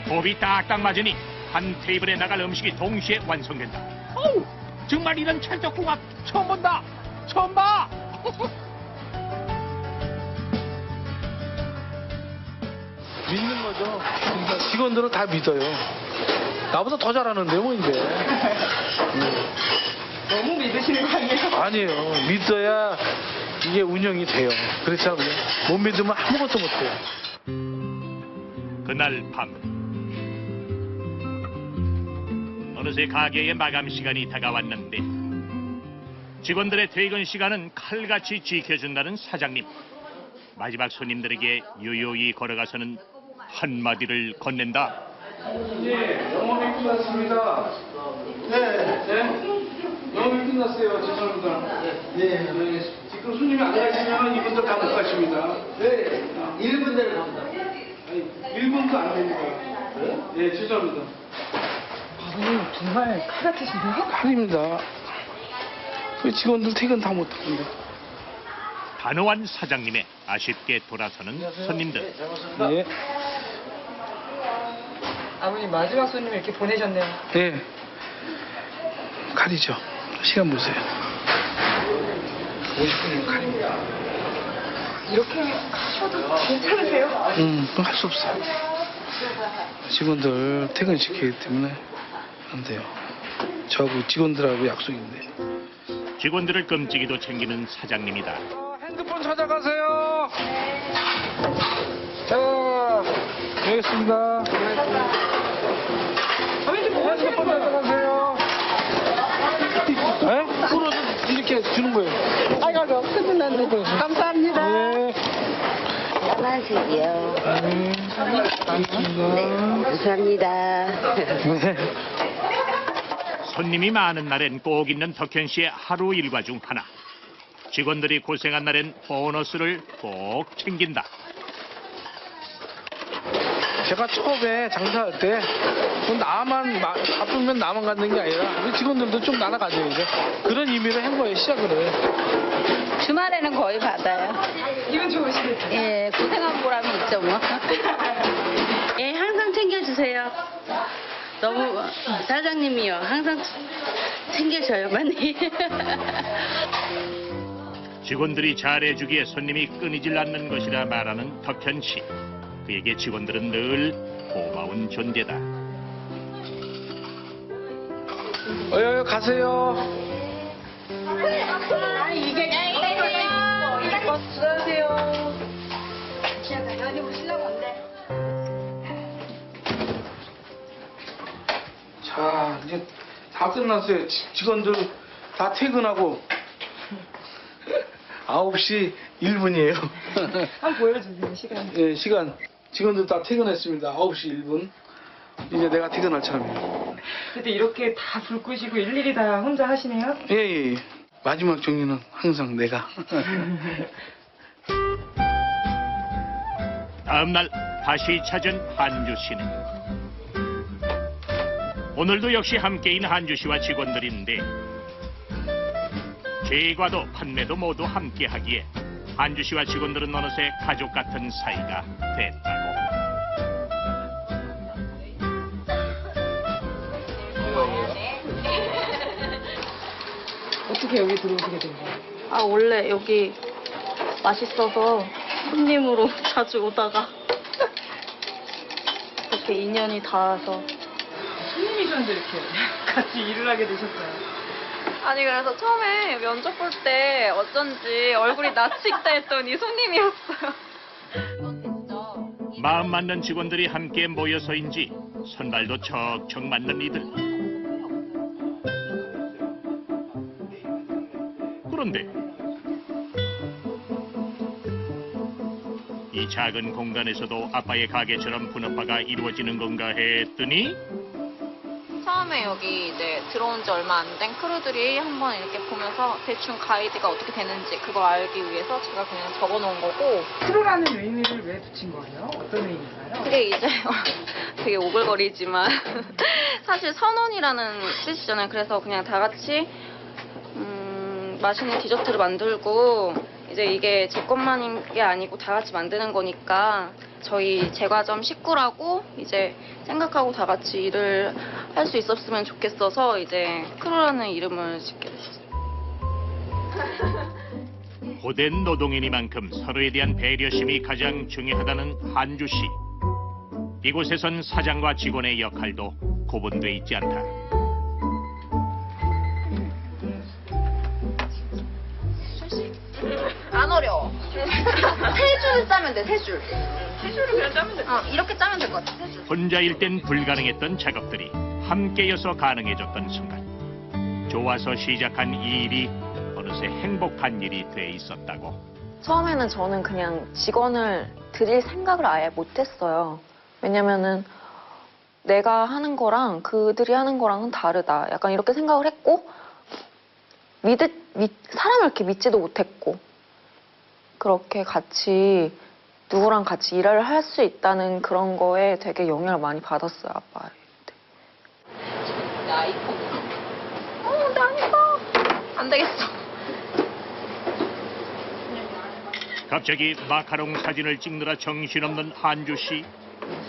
호흡이 딱딱 맞으니 한 테이블에 나갈 음식이 동시에 완성된다. 어우, 정말 이런 찰떡궁합 처음 본다. 처음 봐. 믿는 거죠. 직원들은 다 믿어요. 나보다 더 잘하는데 뭐 이제. 너무 믿으시는 거 아니에요? 아니에요. 믿어야 이게 운영이 돼요. 그렇지 않아요? 못 믿으면 아무것도 못해요. 그날 밤 어느새 가게의 마감 시간이 다가왔는데 직원들의 퇴근 시간은 칼같이 지켜준다는 사장님. 마지막 손님들에게 요요히 걸어가서는 한마디를 건넨다. 네, 영업이 끝났습니다. 네. 영업이 끝났어요. 죄송합니다. 네. 지금 손님이 안 가시면 이분들 다 못 가십니다. 네. 1분 내로 갑니다. 아니, 1분도 안 됩니다. 네, 죄송합니다. 아버님 정말 칼 같으신데요? 칼입니다. 그 직원들 퇴근 다 못하는데. 단호한 사장님의 아쉽게 돌아서는 손님들. 네. 아버님 마지막 손님 이렇게 보내셨네요. 네. 가리죠. 시간 보세요. 50분이면 칼입니다. 이렇게 하셔도 괜찮으세요? 할 수 없어요. 직원들 퇴근시키기 때문에 안 돼요. 저하고 직원들하고 약속인데. 직원들을 끔찍이도 챙기는 사장님이다. 핸드폰 찾아가세요. 자, 되겠습니다. 핸드폰 찾아가세요. 네? 풀어서 이렇게 주는 거예요. 아이고, 큰일 났네. 감사합니다. 네. 안녕하세요. 감사합니다. 손님이 많은 날엔 꼭 있는 덕현 씨의 하루 일과 중 하나. 직원들이 고생한 날엔 보너스를 꼭 챙긴다. 제가 처음에 장사할 때 나만 바쁘면 나만 갖는 게 아니라 우리 직원들도 좀 나눠 가져야죠. 그런 의미로 한 거예요. 시작을. 주말에는 거의 받아요. 기분 좋으시겠죠? 예, 고생한 보람이 있죠, 뭐. 예, 항상 챙겨주세요. 너무, 사장님이요. 항상 챙겨줘요, 많이. 직원들이 잘해주기에 손님이 끊이질 않는 것이라 말하는 덕현 씨. 그에게 직원들은 늘 고마운 존재다. 가세요. 이게 수고하세요. 여기 오시려고 한대. 자, 이제 다 끝났어요. 직원들 다 퇴근하고 9시 1분이에요. 한번 보여주세요, 시간. 네, 시간. 직원들 다 퇴근했습니다. 9시 1분. 이제 내가 퇴근할 차례입니다. 근데 이렇게 다 불 끄시고 일일이 다 혼자 하시네요? 예. 마지막 정리는 항상 내가. 다음 날 다시 찾은 한주 씨는 오늘도 역시 함께인 한주 씨와 직원들인데 제과도 판매도 모두 함께하기에 한주 씨와 직원들은 어느새 가족 같은 사이가 됐다고. 어떻게 여기 들어오시게 된 거예요? 아, 원래 여기 맛있어서 손님으로 자주 오다가 이렇게 인연이 닿아서. 손님이셨는데 이렇게 같이 일을 하게 되셨어요? 아니 그래서 처음에 면접 볼 때 어쩐지 얼굴이 낯익다 했더니 손님이었어요. 마음 맞는 직원들이 함께 모여서인지 손발도 척척 맞는 이들. 그런데 이 작은 공간에서도 아빠의 가게처럼 분업화가 이루어지는 건가 했더니 처음에 여기 이제 들어온 지 얼마 안 된 크루들이 한번 이렇게 보면서 대충 가이드가 어떻게 되는지 그걸 알기 위해서 제가 그냥 적어 놓은 거고. 크루라는 의미를 왜 붙인 거예요? 어떤 의미인가요? 그게 이제 되게 오글거리지만 사실 선언이라는 뜻이잖아요. 그래서 그냥 다 같이 맛있는 디저트를 만들고 이제 이게 제 것만인 게 아니고 다 같이 만드는 거니까 저희 제과점 식구라고 이제 생각하고 다 같이 일을 할 수 있었으면 좋겠어서 이제 크루라는 이름을 짓게 됐어요. 고된 노동인이만큼 서로에 대한 배려심이 가장 중요하다는 한주 씨. 이곳에선 사장과 직원의 역할도 구분돼 있지 않다. 안 어려워. 세 줄 짜면 돼, 세 줄. 세 줄을 그냥 짜면 돼. 이렇게 짜면 될 것 같아, 세 줄. 혼자일 땐 불가능했던 작업들이 함께여서 가능해졌던 순간. 좋아서 시작한 이 일이 어느새 행복한 일이 돼 있었다고. 처음에는 저는 그냥 직원을 드릴 생각을 아예 못했어요. 왜냐면은 내가 하는 거랑 그들이 하는 거랑은 다르다. 약간 이렇게 생각을 했고, 사람을 이렇게 믿지도 못했고, 그렇게 같이 누구랑 같이 일을 할 수 있다는 그런 거에 되게 영향을 많이 받았어요, 아빠한테. 나 이뻐. 나 이뻐. 안 되겠어. 갑자기 마카롱 사진을 찍느라 정신없는 한주 씨.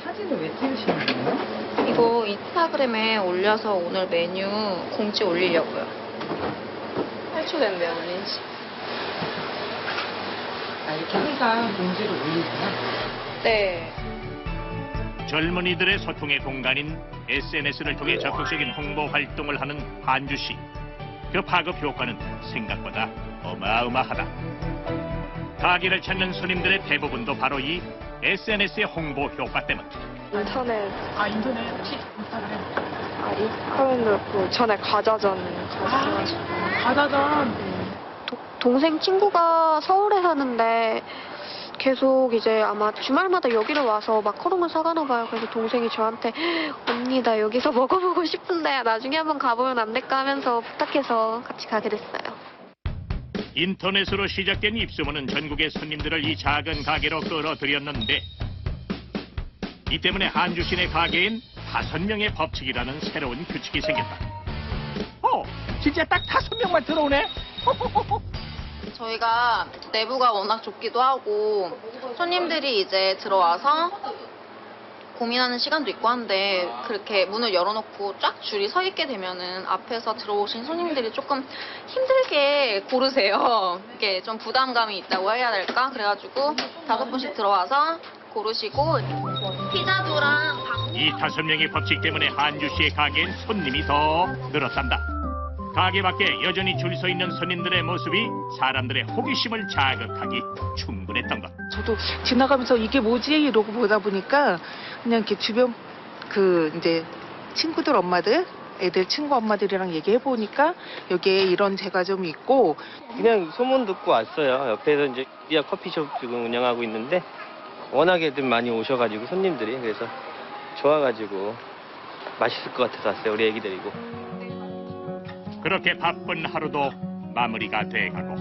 사진을 왜 찍으시는 거예요? 이거 인스타그램에 올려서 오늘 메뉴 공지 올리려고요. 8초 된대요, 올린 지. 이렇게 항상 공지를 올리세요? 네. 젊은이들의 소통의 공간인 SNS를 통해 적극적인 홍보 활동을 하는 한주 씨. 그 파급 효과는 생각보다 어마어마하다. 가게를 찾는 손님들의 대부분도 바로 이 SNS의 홍보 효과 때문. 인터넷. 인터넷 혹시 인스타그램? 아니, 하면 그 전에 과자전 갔어가지고. 과자전. 동생 친구가 서울에 사는데 계속 이제 아마 주말마다 여기를 와서 마카롱을 사가나 봐요. 그래서 동생이 저한테 언니 나 여기서 먹어보고 싶은데 나중에 한번 가보면 안 될까 하면서 부탁해서 같이 가게 됐어요. 인터넷으로 시작된 입소문은 전국의 손님들을 이 작은 가게로 끌어들였는데 이 때문에 한주 씨네 가게엔 5명의 법칙이라는 새로운 규칙이 생겼다. 진짜 딱 5명만 들어오네? 저희가 내부가 워낙 좁기도 하고 손님들이 이제 들어와서 고민하는 시간도 있고 한데 그렇게 문을 열어놓고 쫙 줄이 서 있게 되면은 앞에서 들어오신 손님들이 조금 힘들게 고르세요. 이게 좀 부담감이 있다고 해야 될까? 그래가지고 5분씩 들어와서 고르시고 피자도랑 이 5명의 법칙 때문에 한주 씨의 가게엔 손님이 더 늘었단다. 가게 밖에 여전히 줄 서 있는 손님들의 모습이 사람들의 호기심을 자극하기 충분했던 것. 저도 지나가면서 이게 뭐지 이러고 보다 보니까 그냥 이렇게 주변 이제 친구들 엄마들 애들 친구 엄마들이랑 얘기해 보니까 여기에 이런 제가 좀 있고 그냥 소문 듣고 왔어요. 옆에서 이제 리아 커피숍 지금 운영하고 있는데 워낙에들 많이 오셔가지고 손님들이 그래서 좋아가지고 맛있을 것 같아서 왔어요. 우리 애기 데리고. 그렇게 바쁜 하루도 마무리가 돼가고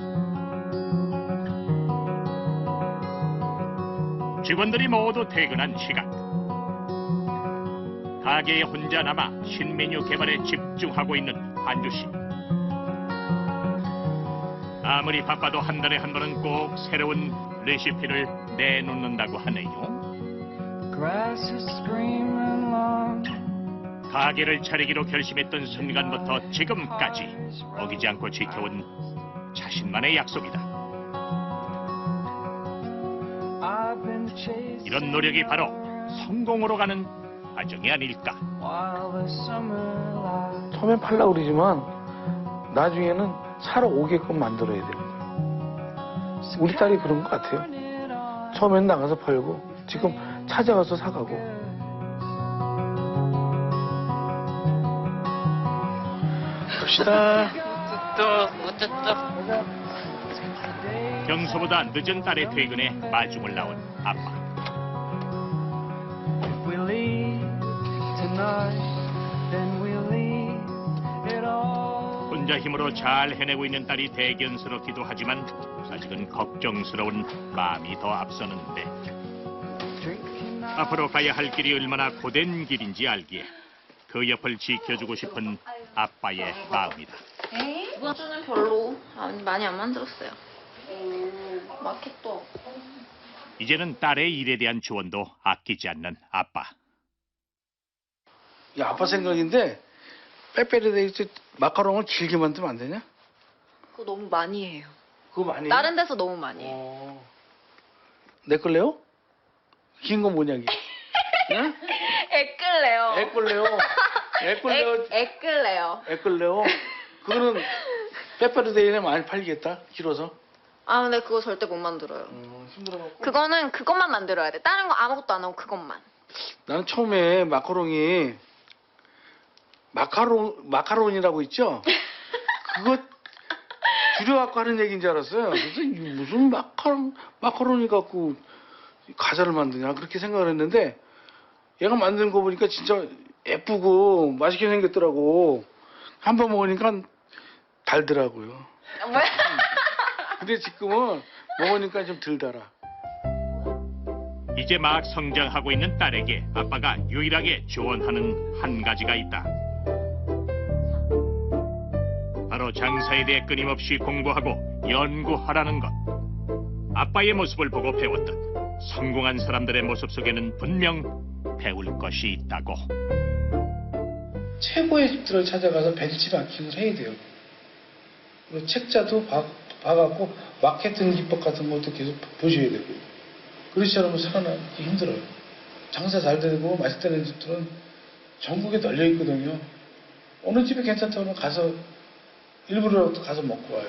직원들이 모두 퇴근한 시간. 가게에 혼자 남아 신메뉴 개발에 집중하고 있는 한주 씨. 아무리 바빠도 한 달에 한 번은 꼭 새로운 레시피를 내놓는다고 하네요. 가게를 차리기로 결심했던 순간부터 지금까지 어기지 않고 지켜온 자신만의 약속이다. 이런 노력이 바로 성공으로 가는 과정이 아닐까. 처음엔 팔려고 그러지만 나중에는 사러 오게끔 만들어야 돼요. 우리 딸이 그런 것 같아요. 처음엔 나가서 팔고 지금 찾아가서 사가고. 갑시다. 평소보다 늦은 딸의 퇴근에 마중을 나온 아빠. 혼자 힘으로 잘 해내고 있는 딸이 대견스럽기도 하지만 아직은 걱정스러운 마음이 더 앞서는데 앞으로 가야 할 길이 얼마나 고된 길인지 알기에 그 옆을 지켜주고 싶은 아빠의 마음이다. 이번 주는 별로 많이 안 만들었어요. 마켓도 없고. 이제는 딸의 일에 대한 지원도 아끼지 않는 아빠. 야, 아빠 생각인데 빼빼르데이 마카롱을 길게 만들면 안 되냐? 그거 너무 많이 해요. 그거 많이 다른 데서 너무 많이 해요. 내 걸래요? 긴 거 뭐냐기? 응? 애끌레요. 애끌레요. 애끌레요. 애끌레요. 애끌레요. 그거는 빼빼르데이에 많이 팔리겠다. 길어서. 근데 그거 절대 못 만들어요. 힘들어갖고. 그거는 그것만 만들어야 돼. 다른 거 아무것도 안 하고 그것만. 나는 처음에 마카롱이 마카론이라고 있죠? 그거 줄여갖고 하는 얘기인 줄 알았어요. 그래서 무슨 마카로니 갖고 과자를 만드냐 그렇게 생각을 했는데 얘가 만드는 거 보니까 진짜 예쁘고 맛있게 생겼더라고. 한 번 먹으니까 달더라고요. 근데 지금은 먹으니까 좀 덜 달아. 이제 막 성장하고 있는 딸에게 아빠가 유일하게 조언하는 한 가지가 있다. 바로 장사에 대해 끊임없이 공부하고 연구하라는 것. 아빠의 모습을 보고 배웠듯 성공한 사람들의 모습 속에는 분명 배울 것이 있다고. 최고의 집들을 찾아가서 벤치마킹을 해야 돼요. 그리고 책자도 봐갖고 마케팅 기법 같은 것도 계속 보셔야 되고 그렇지 않으면 살아남기 힘들어요. 장사 잘 되고 맛있다는 집들은 전국에 널려 있거든요. 어느 집이 괜찮다고 하면 가서 일부러라도 가서 먹고 와요.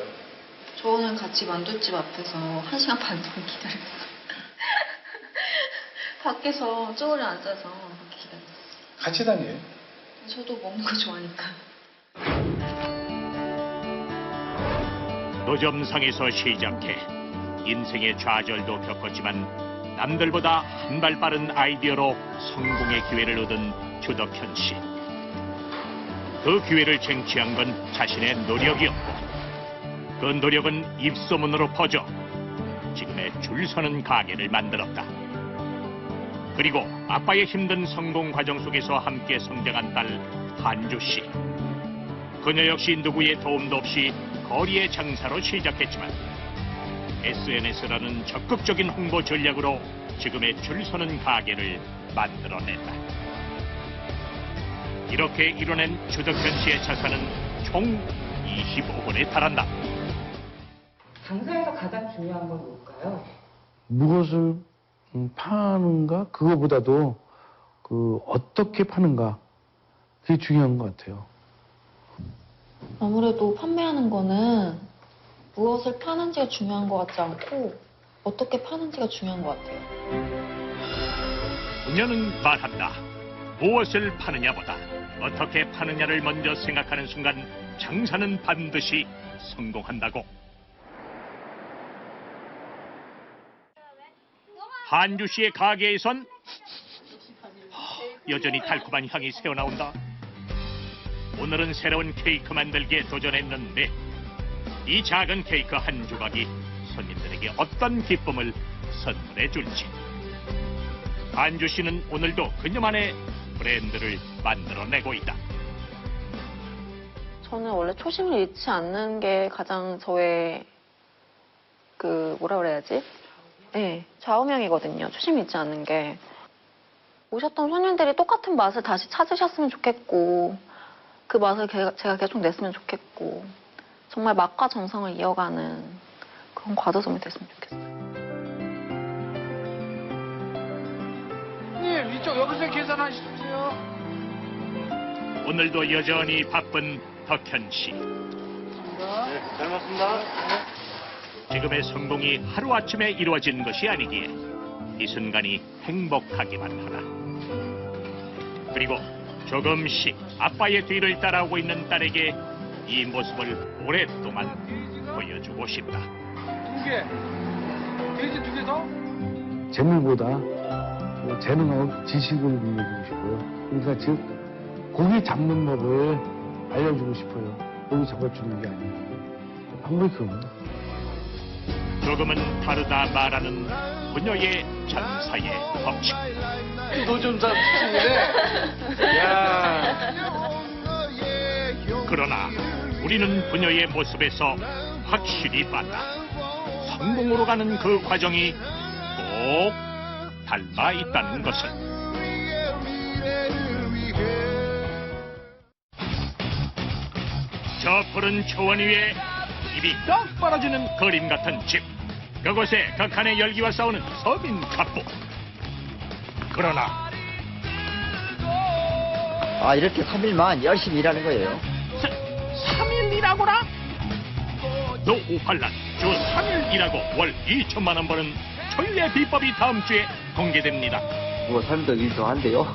저는 같이 만두집 앞에서 1시간 반 동안 기다렸어요. 밖에서 쪼그려 앉아서 그렇게 기다렸어요. 같이 다녀요. 저도 먹는 거 좋아하니까. 노점상에서 시작해 인생의 좌절도 겪었지만 남들보다 한 발 빠른 아이디어로 성공의 기회를 얻은 주덕현 씨. 그 기회를 쟁취한 건 자신의 노력이었고 그 노력은 입소문으로 퍼져 지금의 줄 서는 가게를 만들었다. 그리고 아빠의 힘든 성공 과정 속에서 함께 성장한 딸 한주 씨. 그녀 역시 누구의 도움도 없이 거리의 장사로 시작했지만 SNS라는 적극적인 홍보 전략으로 지금의 줄 서는 가게를 만들어냈다. 이렇게 이뤄낸 주덕현 씨의 자산은 총 25억 원에 달한다. 장사에서 가장 중요한 건 뭘까요? 무엇을 파는가 그거보다도 어떻게 파는가 그게 중요한 것 같아요. 아무래도 판매하는 거는 무엇을 파는지가 중요한 것 같지 않고 어떻게 파는지가 중요한 것 같아요. 그녀는 말한다. 무엇을 파느냐보다 어떻게 파느냐를 먼저 생각하는 순간 장사는 반드시 성공한다고. 한주 씨의 가게에선 여전히 달콤한 향이 새어나온다. 오늘은 새로운 케이크 만들기에 도전했는데 이 작은 케이크 한 조각이 손님들에게 어떤 기쁨을 선물해 줄지. 한주 씨는 오늘도 그녀만의 브랜드를 만들어내고 있다. 저는 원래 초심을 잃지 않는 게 가장 저의 뭐라 그래야지? 네, 좌우명이거든요. 초심 잃지 않는 게. 오셨던 손님들이 똑같은 맛을 다시 찾으셨으면 좋겠고 그 맛을 제가 계속 냈으면 좋겠고 정말 맛과 정성을 이어가는 그런 과도점이 됐으면 좋겠어요. 님 이쪽 여기서 계산하십시오. 오늘도 여전히 바쁜 덕현 씨. 네, 잘 먹습니다. 지금의 성공이 하루아침에 이루어진 것이 아니기에 이 순간이 행복하기만 하다. 그리고 조금씩 아빠의 뒤를 따라오고 있는 딸에게 이 모습을 오랫동안 보여주고 싶다. 2개. 돼지 2개 더? 재물보다 재능하고 지식을 물려주고 싶어요. 그러니까 즉 고기 잡는 법을 알려주고 싶어요. 고기 잡아주는 게 아니고 방법이 그겁니다. 조금은 다르다 말하는 그녀의 장사의 법칙. 노점상 특징이네. 야. 그러나 우리는 그녀의 모습에서 확실히 봤다. 성공으로 가는 그 과정이 꼭 닮아 있다는 것을. 저 푸른 초원 위에 입이 떡 벌어지는 그림 같은 집. 그곳에 극한의 열기와 싸우는 서민 갑부. 그러나 이렇게 3일만 열심히 일하는 거예요. 3일 일하고라? 노후환란 주 3일 일하고 월 2천만 원 버는 초유의 비법이 다음 주에 공개됩니다. 뭐 삶도 일도 한데요.